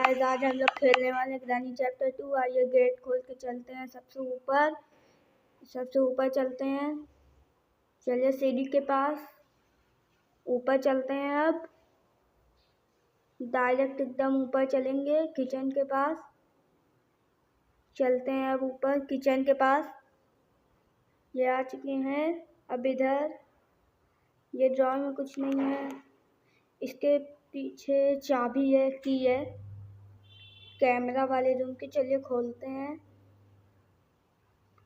Guys आज हम लोग खेलने वाले ग्रैनी चैप्टर 2। आइए गेट खोल के चलते हैं। सबसे ऊपर चलते हैं। चलिए सीढ़ी के पास ऊपर चलते हैं। अब डायरेक्ट एकदम ऊपर चलेंगे। किचन के पास चलते हैं। अब ऊपर किचन के पास ये आ चुके हैं। अब इधर ये ड्रॉर में कुछ नहीं है। इसके पीछे चाबी है, की है कैमरा वाले रूम की। चलिए खोलते हैं।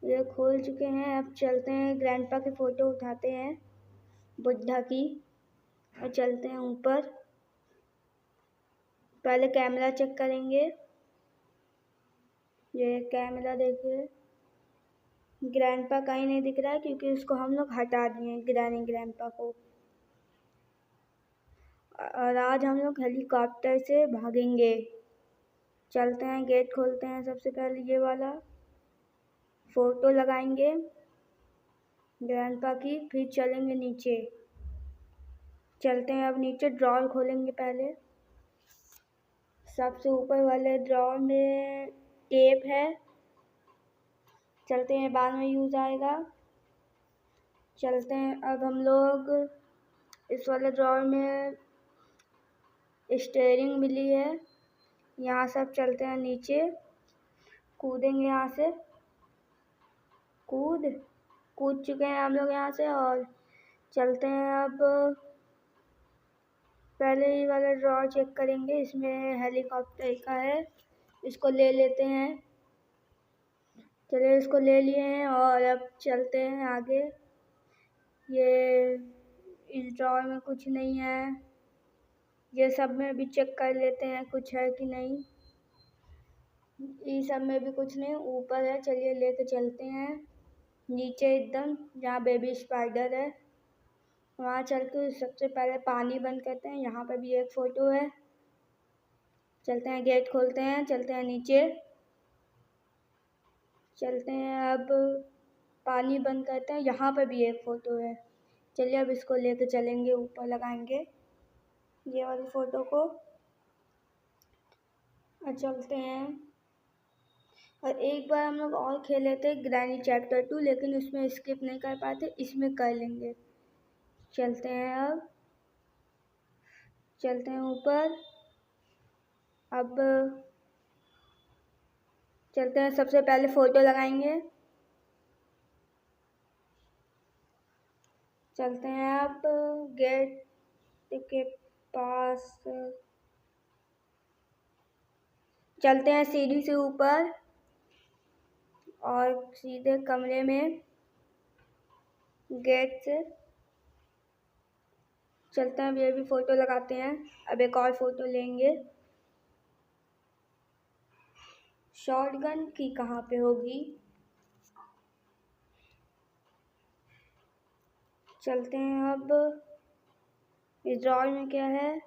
ये खोल चुके हैं। अब चलते हैं ग्रैंडपा की फ़ोटो उठाते हैं, बुद्धा की, और चलते हैं ऊपर। पहले कैमरा चेक करेंगे। ये कैमरा देखिए, ग्रैंडपा कहीं नहीं दिख रहा है क्योंकि उसको हम लोग हटा दिए हैं, ग्रैंडपा को। और आज हम लोग हेलीकॉप्टर से भागेंगे। चलते हैं, गेट खोलते हैं। सबसे पहले ये वाला फ़ोटो लगाएंगे ग्रैंडपा की, फिर चलेंगे नीचे। चलते हैं अब नीचे। ड्रॉर खोलेंगे पहले। सबसे ऊपर वाले ड्रॉर में टेप है। चलते हैं, बाद में यूज़ आएगा। चलते हैं अब हम लोग इस वाले ड्रॉर में स्टीयरिंग मिली है। यहाँ से अब चलते हैं नीचे, कूदेंगे यहाँ से। कूद चुके हैं हम लोग यहाँ से। और चलते हैं अब पहले ये वाला ड्रॉर चेक करेंगे। इसमें हेलीकॉप्टर का है, इसको ले लेते हैं। चलिए इसको ले लिए हैं और अब चलते हैं आगे। ये इस ड्रॉर में कुछ नहीं है। ये सब में भी चेक कर लेते हैं कुछ है कि नहीं। इस सब में भी कुछ नहीं, ऊपर है। चलिए लेके चलते हैं नीचे एकदम, जहाँ बेबी स्पाइडर है। वहाँ चल के सबसे पहले पानी बंद करते हैं। यहाँ पर भी एक फ़ोटो है। चलते हैं, गेट खोलते हैं, चलते हैं नीचे। चलते हैं अब पानी बंद करते हैं। यहाँ पर भी एक फ़ोटो है। चलिए अब इसको लेके चलेंगे, ऊपर लगाएंगे ये वाली फ़ोटो को और चलते हैं। और एक बार हम लोग और खेले थे ग्रैनी चैप्टर 2, लेकिन उसमें स्किप नहीं कर पाते, इसमें कर लेंगे। चलते हैं अब, चलते हैं ऊपर। अब चलते हैं, सबसे पहले फ़ोटो लगाएंगे। चलते हैं अब गेट के पास, चलते हैं सीढ़ी से ऊपर और सीधे कमरे में गेट से चलते हैं। अब ये भी फ़ोटो लगाते हैं। अब एक और फ़ोटो लेंगे। शॉटगन की कहाँ पे होगी? चलते हैं अब, इस ड्रॉर में क्या है?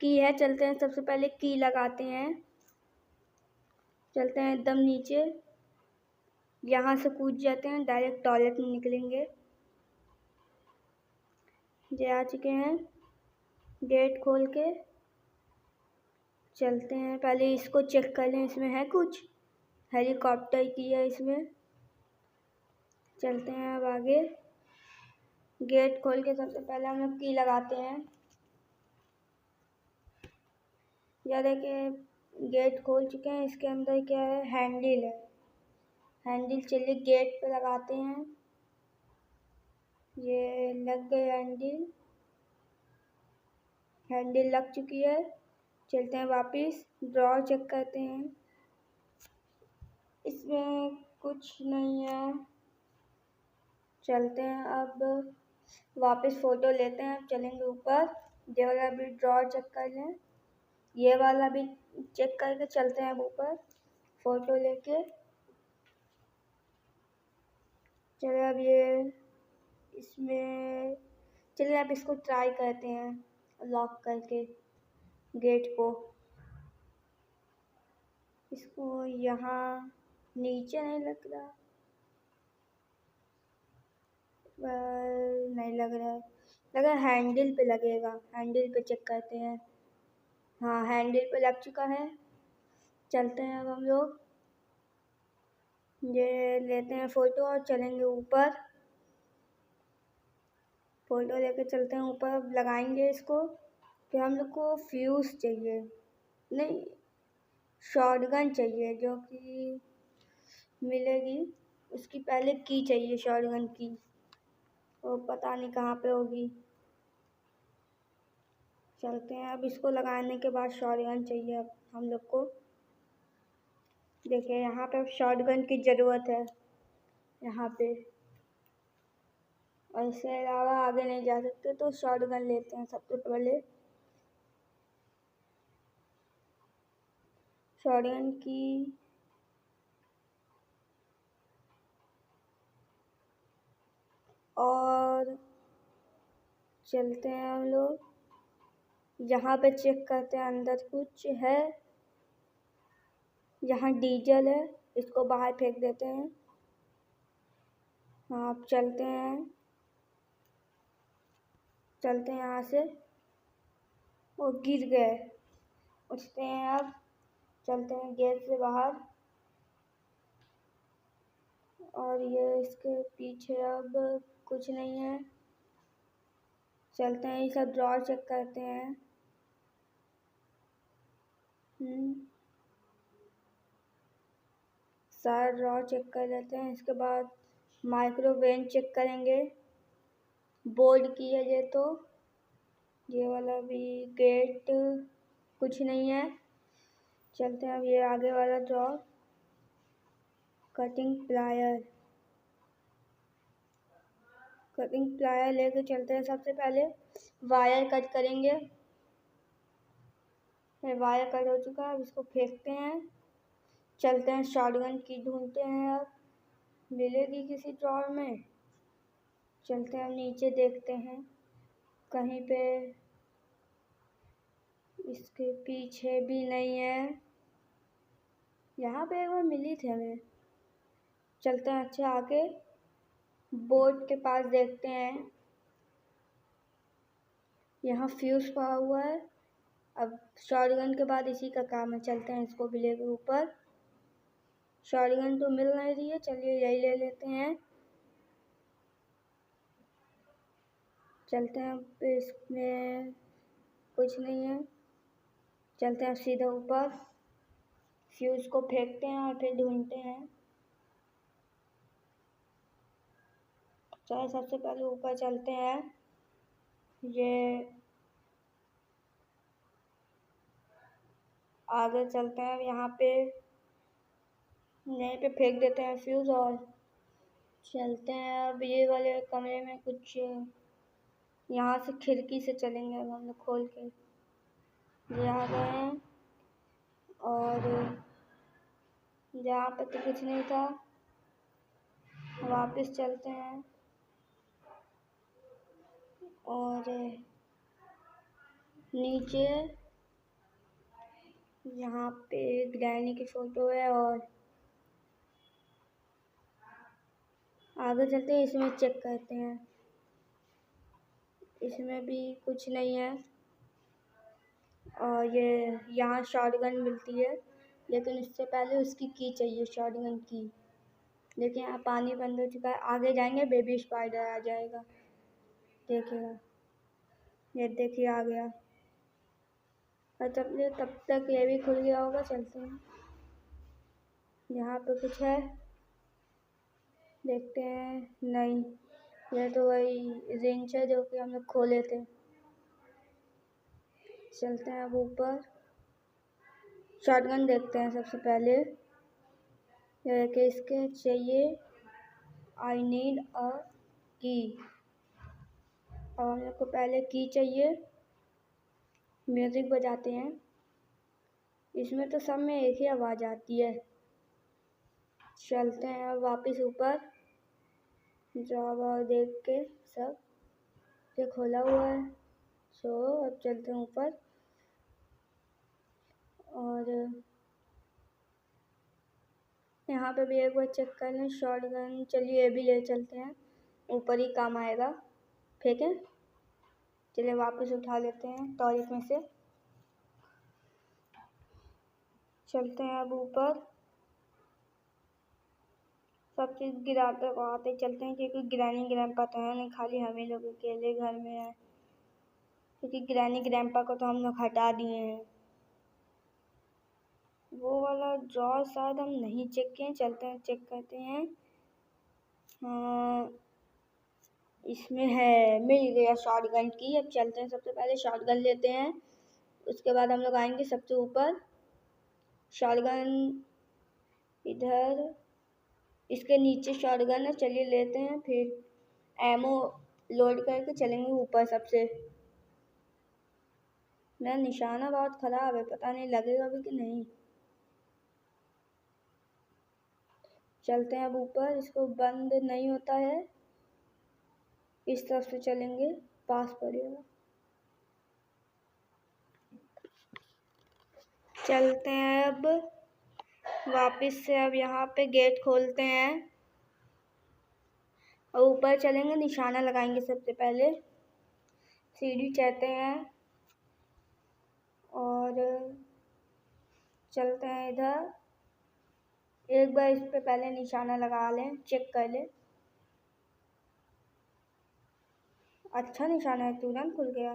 की है। चलते हैं, सबसे पहले की लगाते हैं। चलते हैं एकदम नीचे, यहाँ से कूद जाते हैं, डायरेक्ट टॉयलेट में निकलेंगे। ये आ चुके हैं। गेट खोल के चलते हैं, पहले इसको चेक कर लें, इसमें है कुछ। हेलीकॉप्टर की है इसमें। चलते हैं अब आगे। गेट खोल के सबसे पहले हम लोग की लगाते हैं। या देखिए, गेट खोल चुके हैं। इसके अंदर क्या है? हैंडल है। हैंडल चलिए गेट पे लगाते हैं। ये लग गए हैंडल। हैंडल लग चुकी है। चलते हैं वापस, ड्रॉर चेक करते हैं। इसमें कुछ नहीं है। चलते हैं अब वापस फ़ोटो लेते हैं, चलेंगे ऊपर। ये वाला भी ड्रॉर चेक कर लें, ये वाला भी चेक करके चलते हैं अब ऊपर फ़ोटो लेके। चलिए अब ये इसमें, चलिए अब इसको ट्राई करते हैं लॉक करके गेट को। इसको यहाँ नीचे नहीं लग रहा, नहीं लग रहा है। हैंडल पे लगेगा, हैंडल पे चेक करते हैं। हाँ, हैंडल पे लग चुका है। चलते हैं अब हम लोग, ये लेते हैं फ़ोटो और चलेंगे ऊपर। फ़ोटो लेके चलते हैं ऊपर, अब लगाएंगे इसको। फिर हम लोग को फ्यूज़ चाहिए, नहीं शॉटगन चाहिए, जो कि मिलेगी। उसकी पहले की चाहिए शॉटगन की, वो पता नहीं कहाँ पे होगी। चलते हैं, अब इसको लगाने के बाद शॉटगन चाहिए अब हम लोग को। देखिए यहाँ पे शॉटगन की ज़रूरत है यहाँ पे, और इसके अलावा आगे नहीं जा सकते, तो शॉटगन लेते हैं सबसे पहले। शॉटगन की और चलते हैं हम लोग, यहाँ पे चेक करते हैं अंदर कुछ है। यहाँ डीजल है, इसको बाहर फेंक देते हैं। हाँ, अब चलते हैं यहाँ से। वो गिर गए, उठते हैं अब, चलते हैं गेट से बाहर। और ये इसके पीछे अब कुछ नहीं है। चलते हैं, ये सब ड्रॉर चेक करते हैं। सारा ड्रॉर चेक कर लेते हैं। इसके बाद माइक्रोवेव चेक करेंगे, बोर्ड की है ये तो। ये वाला भी गेट कुछ नहीं है। चलते हैं अब ये आगे वाला ड्रॉर, कटिंग प्लायर लेके चलते हैं। सबसे पहले वायर कट करेंगे। वायर कट हो चुका है, अब इसको फेंकते हैं। चलते हैं शॉटगन की ढूंढते हैं, अब मिलेगी किसी ड्रॉर में। चलते हैं, अब नीचे देखते हैं कहीं पे। इसके पीछे भी नहीं है। यहाँ पे एक बार मिली थी हमें। चलते हैं अच्छा आगे, बोर्ड के पास देखते हैं। यहाँ फ्यूज पड़ा हुआ है। अब शॉटगन के बाद इसी का काम है। चलते हैं, इसको भी लेके ऊपर। शॉटगन तो मिल नहीं रही है, चलिए यही ले लेते हैं। चलते हैं, इसमें कुछ नहीं है। चलते हैं सीधा ऊपर, फ्यूज को फेंकते हैं और फिर ढूंढते हैं। चलो सबसे पहले ऊपर चलते हैं। ये आगे चलते हैं, यहाँ पे यहीं पे फेंक देते हैं फ्यूज और चलते हैं। अब ये वाले कमरे में कुछ, यहाँ से खिड़की से चलेंगे अब हम लोग खोल के। ये आ गए हैं और यहाँ पे तो कुछ नहीं था। वापस चलते हैं और नीचे यहाँ पे ग्रैनी की फ़ोटो है और आगे चलते हैं, इसमें चेक करते हैं। इसमें भी कुछ नहीं है। और ये यहाँ शॉटगन मिलती है, लेकिन इससे पहले उसकी की चाहिए, शॉटगन की। लेकिन यहाँ पानी बंद हो चुका है। आगे जाएंगे, बेबी स्पाइडर आ जाएगा, देखिएगा। ये देखिए आ गया। और तब तक ये भी खुल गया होगा। चलते हैं, यहाँ पे कुछ है, देखते हैं। नहीं, ये तो वही रिंच है जो कि हम लोग खोले थे। चलते हैं अब ऊपर, शॉटगन देखते हैं सबसे पहले। कि इसके चाहिए, आई नीड अ की। अब हम लोग को पहले की चाहिए। म्यूज़िक बजाते हैं, इसमें तो सब में एक ही आवाज़ आती है। चलते हैं अब वापस ऊपर, जॉब और देख के सब ये खोला हुआ है। अब चलते हैं ऊपर और यहाँ पे भी एक बार चेक कर लें शॉटगन। चलिए ये भी ले चलते हैं, ऊपर ही काम आएगा। फेंकें, चलिए वापस उठा लेते हैं टॉयलेट में से। चलते हैं अब ऊपर। सब चीज़ गिराते आते चलते हैं, क्योंकि ग्रैनी ग्रैंपा तो है नहीं, खाली हमें लोग अकेले घर में है, क्योंकि ग्रैनी ग्रैंपा को तो हम लोग हटा दिए हैं। वो वाला ड्रॉर शायद हम नहीं चेक किए, चलते हैं चेक करते हैं। हाँ, इसमें है, मिल गया शॉटगन की। अब चलते हैं, सबसे पहले शॉटगन लेते हैं, उसके बाद हम लोग आएंगे सबसे ऊपर। शॉटगन इधर, इसके नीचे शॉटगन है, चलिए लेते हैं, फिर एमो लोड करके चलेंगे ऊपर सबसे। मेरा निशाना बहुत ख़राब है, पता नहीं लगेगा भी कि नहीं। चलते हैं अब ऊपर, इसको बंद नहीं होता है, इस तरफ से चलेंगे, पास पड़ेगा। चलते हैं अब वापस से, अब यहाँ पे गेट खोलते हैं और ऊपर चलेंगे, निशाना लगाएंगे सबसे पहले, सीढ़ी चढ़ते हैं और चलते हैं इधर। एक बार इस पे पहले निशाना लगा लें, चेक कर लें। अच्छा निशाना है, तुरंत खुल गया,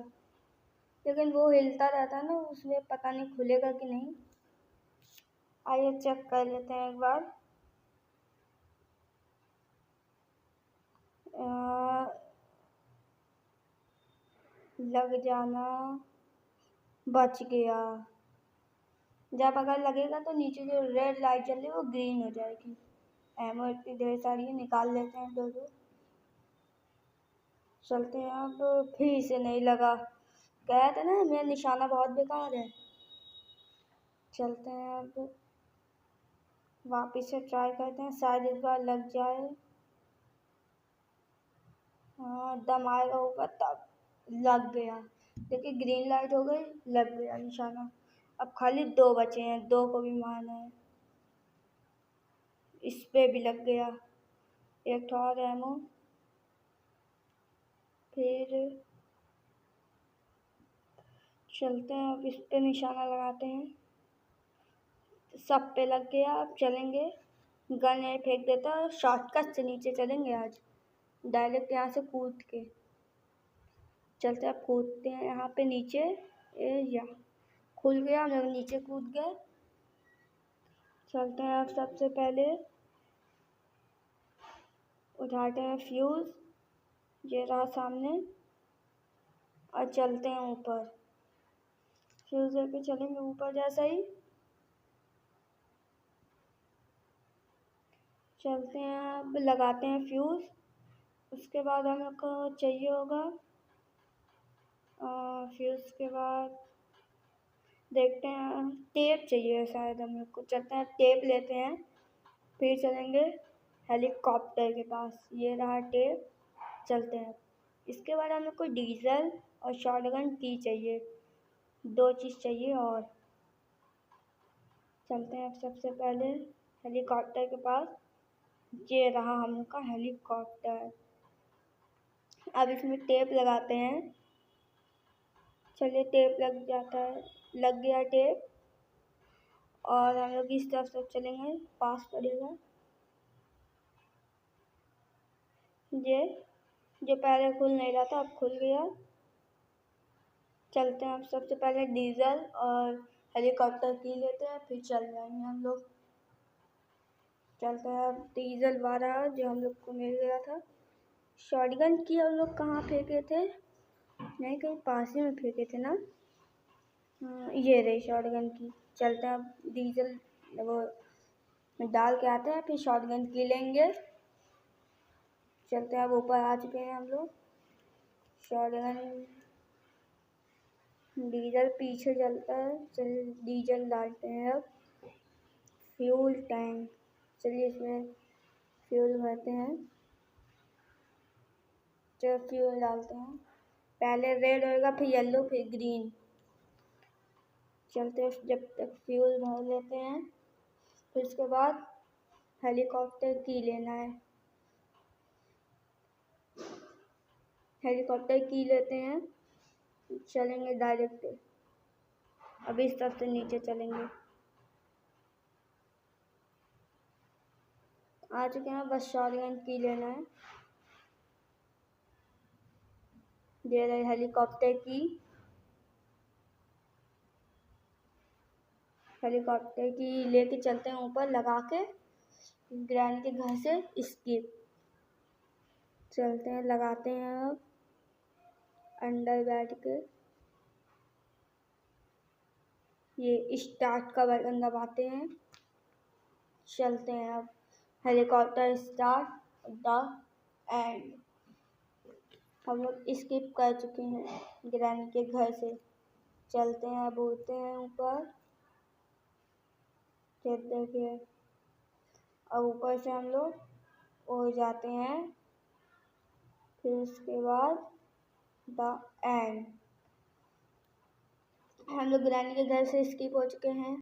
लेकिन वो हिलता रहता है ना, उसमें पता नहीं खुलेगा कि नहीं। आइए चेक कर लेते हैं एक बार। लग जाना, बच गया। जब अगर लगेगा तो नीचे जो रेड लाइट जल रही है वो ग्रीन हो जाएगी। एमो इतनी ढेर सारी है, निकाल लेते हैं दो दो। चलते हैं अब, फिर से नहीं लगा, कहा था ना मेरा निशाना बहुत बेकार है। चलते हैं अब वापिस से ट्राई करते हैं, शायद इस बार लग जाए। हाँ, दम आएगा ऊपर तब लग गया। देखिए ग्रीन लाइट हो गई, लग गया निशाना। अब खाली दो बचे हैं, दो को भी मारना है। इस पे भी लग गया, एक और एमो। फिर चलते हैं, अब इस पे निशाना लगाते हैं, सब पे लग गया। अब चलेंगे, गन यहीं फेंक देता, शॉर्टकट से नीचे चलेंगे आज, डायरेक्ट यहाँ से कूद के चलते। अब कूदते हैं यहाँ पे नीचे, या खुल गया, हम लोग नीचे कूद गए। चलते हैं अब सबसे पहले उठाते हैं फ्यूज़, ये रहा सामने, और चलते हैं ऊपर। फ्यूज़ लेके चलेंगे ऊपर, जैसा ही चलते हैं अब लगाते हैं फ्यूज़। उसके बाद हम लोग को चाहिए होगा फ्यूज़ के बाद देखते हैं, टेप चाहिए शायद हम लोग को। चलते हैं टेप लेते हैं, फिर चलेंगे हेलीकॉप्टर के पास, ये रहा टेप। चलते हैं, इसके बाद हम लोग को डीजल और शॉटगन की चाहिए, दो चीज़ चाहिए और। चलते हैं सबसे पहले हेलीकॉप्टर के पास, ये रहा हम लोग का हेलीकॉप्टर। अब इसमें टेप लगाते हैं, चलिए टेप लग जाता है, लग गया टेप। और हम लोग इस तरफ से चलेंगे, पास पड़ेगा। ये जो पहले खुल नहीं रहा था अब खुल गया। चलते हैं, अब सबसे पहले डीजल और हेलीकॉप्टर की लेते हैं, फिर चल जाएंगे हम लोग। चलते हैं, अब डीजल वाला जो हम लोग को मिल गया था। शॉटगन की हम लोग कहाँ फेंके थे, नहीं कहीं पास ही में फेंके थे ना। ये रही शॉटगन की। चलते हैं, अब डीजल वो डाल के आते हैं, फिर शॉटगन की लेंगे। चलते हैं, अब ऊपर आ चुके हैं हम लोग। शॉटगन, डीजल पीछे चलता है, चलिए डीजल डालते हैं। अब फ्यूल टैंक, चलिए इसमें फ्यूल भरते हैं, चलो फ्यूल डालते हैं। पहले रेड होएगा, फिर येलो, फिर ग्रीन। चलते हैं, जब तक फ्यूल भर लेते हैं, फिर उसके बाद हेलीकॉप्टर की लेना है। हेलीकॉप्टर की लेते हैं, चलेंगे डायरेक्ट। अब इस तरफ से नीचे चलेंगे, आ चुके हैं, बस शॉटगन की लेना है। दे रहे हेलीकॉप्टर की। हेलीकॉप्टर की लेके चलते हैं ऊपर लगा के ग्रैनी के घर से स्किप। चलते हैं, लगाते हैं अब अंदर बैठ के। ये स्टार्ट का बटन दबाते हैं, चलते हैं अब। Helicopter start the end. हम लोग स्किप कर चुके हैं ग्रैनी के घर से। चलते हैं, अब उड़ते हैं ऊपर। देखिए अब ऊपर से हम लोग उड़ जाते हैं। फिर उसके बाद द एंड। हम लोग ग्रैनी के घर से स्किप हो चुके हैं।